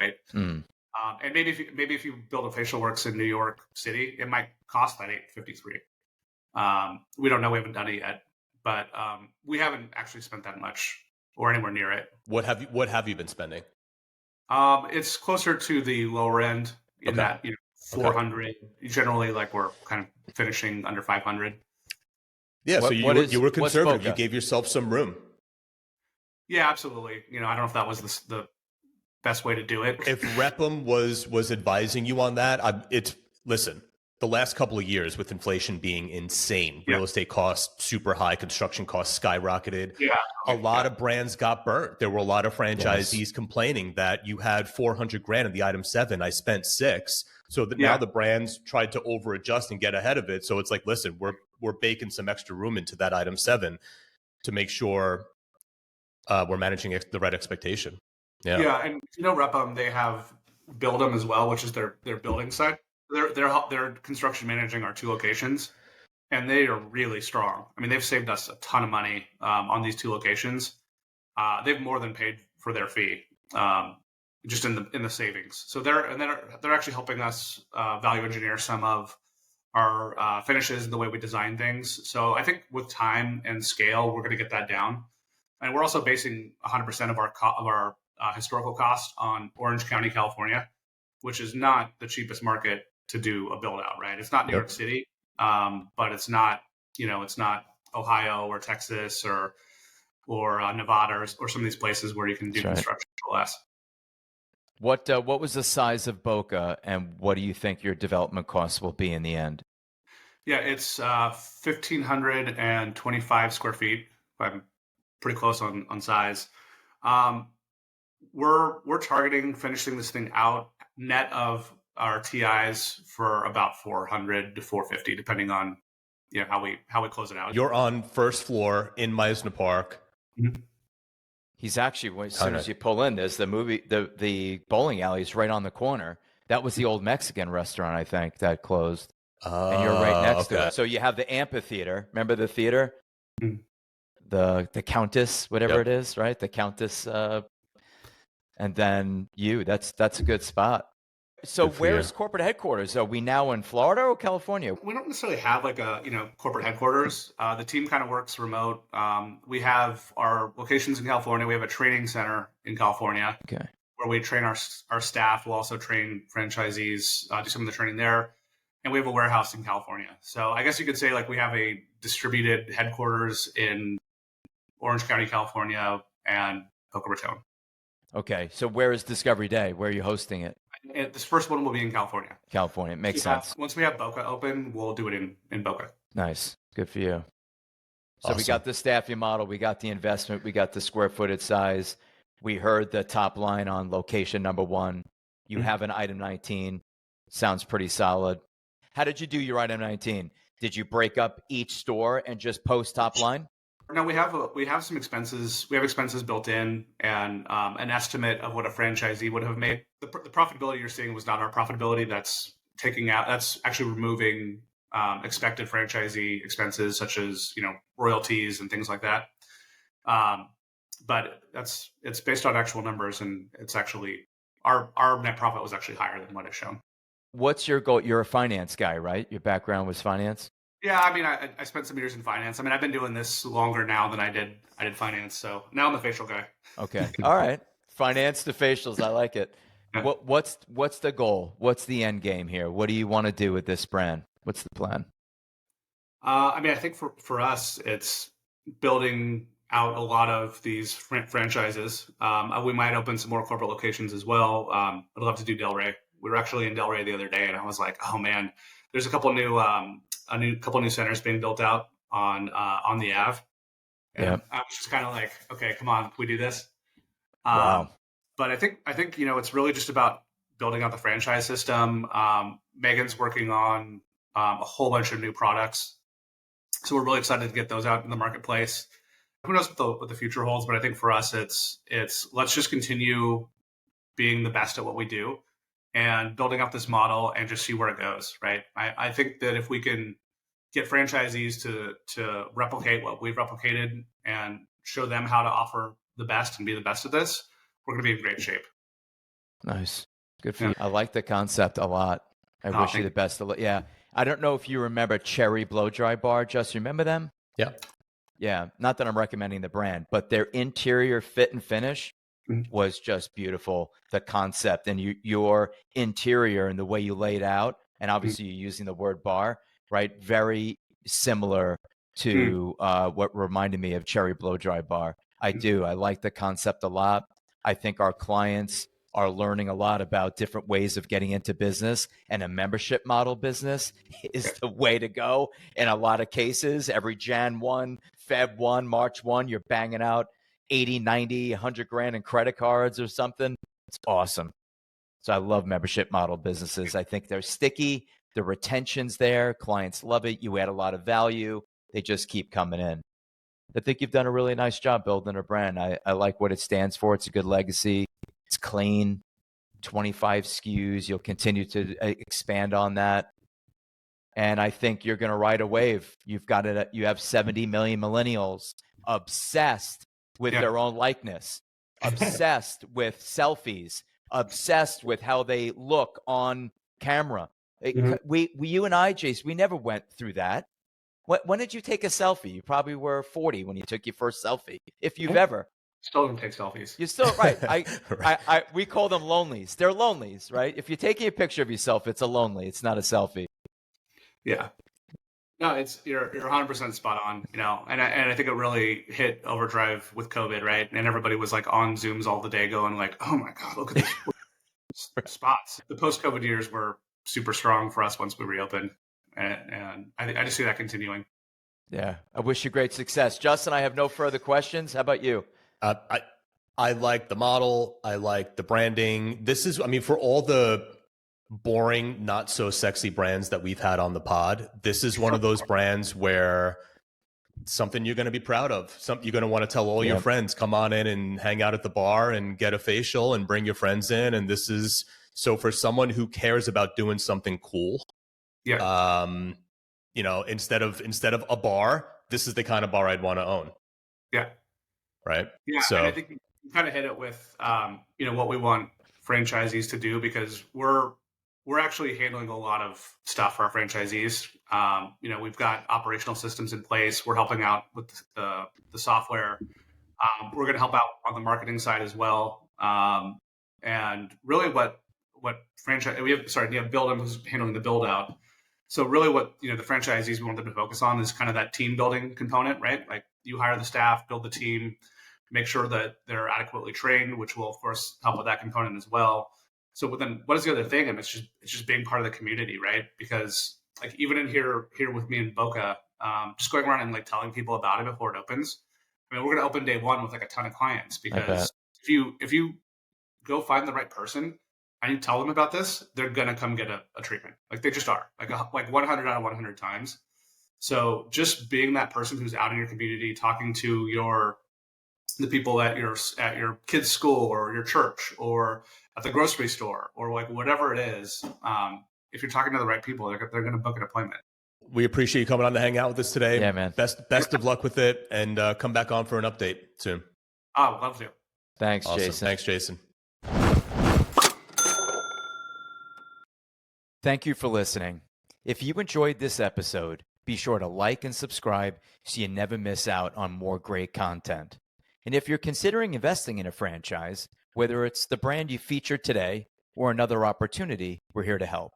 S1: right? And maybe if you build a Facialworks in New York City, it might cost that $853. We don't know. We haven't done it yet, but we haven't actually spent that much or anywhere near it.
S3: What have you been spending?
S1: It's closer to the lower end in that 400. Okay. Generally, like we're kind of finishing under 500.
S3: Yeah, so you were conservative. You gave yourself some room.
S1: Yeah, absolutely. I don't know if that was the best way to do it.
S3: If Repham was advising you on that, listen. The last couple of years with inflation being insane, real estate costs super high, construction costs skyrocketed.
S1: Yeah,
S3: a lot of brands got burnt. There were a lot of franchisees complaining that you had $400,000 in the item 7. I spent $6,000. So now the brands tried to over adjust and get ahead of it. So it's like, listen, we're baking some extra room into that item 7 to make sure we're managing the right expectation.
S1: Yeah, and Repham, they have Build 'em as well, which is their building side. They're construction managing our 2 locations, and they are really strong. I mean, they've saved us a ton of money on these 2 locations. They've more than paid for their fee, just in the savings. So they're actually helping us value engineer some of our finishes and the way we design things. So I think with time and scale, we're going to get that down, and we're also basing 100% of our historical cost on Orange County, California, which is not the cheapest market to do a build out, right? It's not New York City, but it's not, it's not Ohio or Texas or Nevada or some of these places where you can do construction for less.
S2: What was the size of Boca, and what do you think your development costs will be in the end?
S1: Yeah, it's 1,525 square feet. I'm pretty close on size. We're targeting finishing this thing out net of our TIs for about 400 to 450, depending on how we close it out.
S3: You're on first floor in Meisner Park.
S2: Mm-hmm. He's actually, as soon as you pull in, there's the bowling alley is right on the corner. That was the old Mexican restaurant, I think, that closed. And you're right next to it. So you have the amphitheater. Remember the theater? Mm-hmm. the Countess, whatever
S3: Yep.
S2: it is, right? The Countess, and then you. That's a good spot. So
S3: Good for
S2: where
S3: you.
S2: is corporate headquarters? Are we now in Florida or California?
S1: We don't necessarily have like a corporate headquarters. The team kind of works remote. We have our locations in California. We have a training center in California
S2: Okay.
S1: where we train our staff. We'll also train franchisees, do some of the training there, and we have a warehouse in California. So I guess you could say like we have a distributed headquarters in Orange County, California, and Boca Raton.
S2: Okay. So where is Discovery Day? Where are you hosting it?
S1: And this first one will be in California.
S2: California. It makes sense.
S1: Once we have Boca open, we'll do it in Boca.
S2: Nice. Good for you. So
S3: Awesome.
S2: we got the staffing model, we got the investment, we got the square footage size. We heard the top line on location number 1. You have an item 19. Sounds pretty solid. How did you do your item 19? Did you break up each store and just post top line?
S1: No, we have some expenses. We have expenses built in and an estimate of what a franchisee would have made. The profitability you're seeing was not our profitability. That's actually removing expected franchisee expenses such as royalties and things like that. But it's based on actual numbers, and it's actually our net profit was actually higher than what is shown.
S2: What's your goal? You're a finance guy, right? Your background was finance?
S1: Yeah, I mean, I spent some years in finance. I mean, I've been doing this longer now than I did finance. So now I'm a facial guy.
S2: Okay. All right. Finance to facials. I like it.
S1: Yeah.
S2: What's the goal? What's the end game here? What do you want to do with this brand? What's the plan?
S1: I mean, I think for us, it's building out a lot of these franchises. We might open some more corporate locations as well. I'd love to do Delray. We were actually in Delray the other day, and I was like, oh man, there's a couple new centers being built out on the Ave. And
S2: Yeah.
S1: I was just kind of like, okay, come on, can we do this?
S2: Wow.
S1: But I think it's really just about building out the franchise system. Megan's working on a whole bunch of new products, so we're really excited to get those out in the marketplace. Who knows what the future holds? But I think for us, it's let's just continue being the best at what we do and building up this model and just see where it goes. Right? I think that if we can get franchisees to replicate what we've replicated and show them how to offer the best and be the best at this, we're going to be in great shape.
S2: Nice. Good for you. I like the concept a lot. I wish you the best. Yeah. I don't know if you remember Cherry Blow Dry Bar. Just remember them?
S3: Yeah.
S2: Yeah. Not that I'm recommending the brand, but their interior fit and finish was just beautiful. The concept and your interior and the way you laid out, and obviously you're using the word bar, right? Very similar to what reminded me of Cherry Blow Dry Bar. I do. I like the concept a lot. I think our clients are learning a lot about different ways of getting into business, and a membership model business is the way to go. In a lot of cases, every Jan 1, Feb 1, March 1, you're banging out 80, 90, 100 grand in credit cards or something. It's awesome. So I love membership model businesses. I think they're sticky. The retention's there. Clients love it. You add a lot of value. They just keep coming in. I think you've done a really nice job building a brand. I like what it stands for. It's a good legacy. It's clean, 25 SKUs. You'll continue to expand on that. And I think you're going to ride a wave. You've got it. You have 70 million millennials obsessed with their own likeness, obsessed with selfies, obsessed with how they look on camera. You and I, Jace, we never went through that. When did you take a selfie? You probably were 40 when you took your first selfie, if you've ever.
S1: Still don't take selfies.
S2: You're still right. We call them lonelies. They're lonelies, right? If you're taking a picture of yourself, it's a lonely. It's not a selfie.
S1: Yeah. No, you're 100% spot on. And I think it really hit overdrive with COVID, right? And everybody was like on Zooms all the day, going like, "Oh my god, look at these spots." The post-COVID years were super strong for us once we reopened, and I just see that continuing.
S2: Yeah, I wish you great success, Justin. I have no further questions. How about you?
S3: I like the model. I like the branding. This is, I mean, for all the boring, not so sexy brands that we've had on the pod, this is one of those brands where something you're going to be proud of. Something you're going to want to tell all your friends, come on in and hang out at the bar and get a facial and bring your friends in. And this is, so for someone who cares about doing something cool, instead of a bar, this is the kind of bar I'd want to own.
S1: Yeah.
S3: right?
S1: Yeah.
S3: So
S1: And I think you kind of hit it with, what we want franchisees to do, because we're actually handling a lot of stuff for our franchisees. We've got operational systems in place. We're helping out with the software. We're going to help out on the marketing side as well. And really, what franchise we have? Sorry, Build who's handling the build out. So really, what the franchisees want them to focus on is kind of that team building component, right? Like you hire the staff, build the team, make sure that they're adequately trained, which will of course help with that component as well. So then, what is the other thing? And it's just being part of the community, right? Because like even in here with me in Boca, just going around and like telling people about it before it opens. I mean, we're going to open day one with like a ton of clients, because if you go find the right person and you tell them about this, they're going to come get a treatment. Like they just are, like 100 out of 100 times. So just being that person who's out in your community, talking to the people at your kid's school or your church or at the grocery store or like whatever it is. If you're talking to the right people, they're going to book an appointment.
S3: we appreciate you coming on to hang out with us today.
S2: Yeah, man.
S3: Best of luck with it, and come back on for an update soon.
S1: Oh, love to.
S2: Thanks,
S3: Awesome.
S2: Jason.
S3: Thanks, Jason.
S2: Thank you for listening. If you enjoyed this episode, be sure to like and subscribe so you never miss out on more great content. And if you're considering investing in a franchise, whether it's the brand you featured today or another opportunity, we're here to help.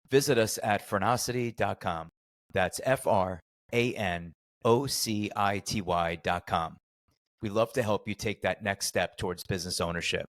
S2: Visit us at Phrenosity.com. That's FRANOCITY.com. We love to help you take that next step towards business ownership.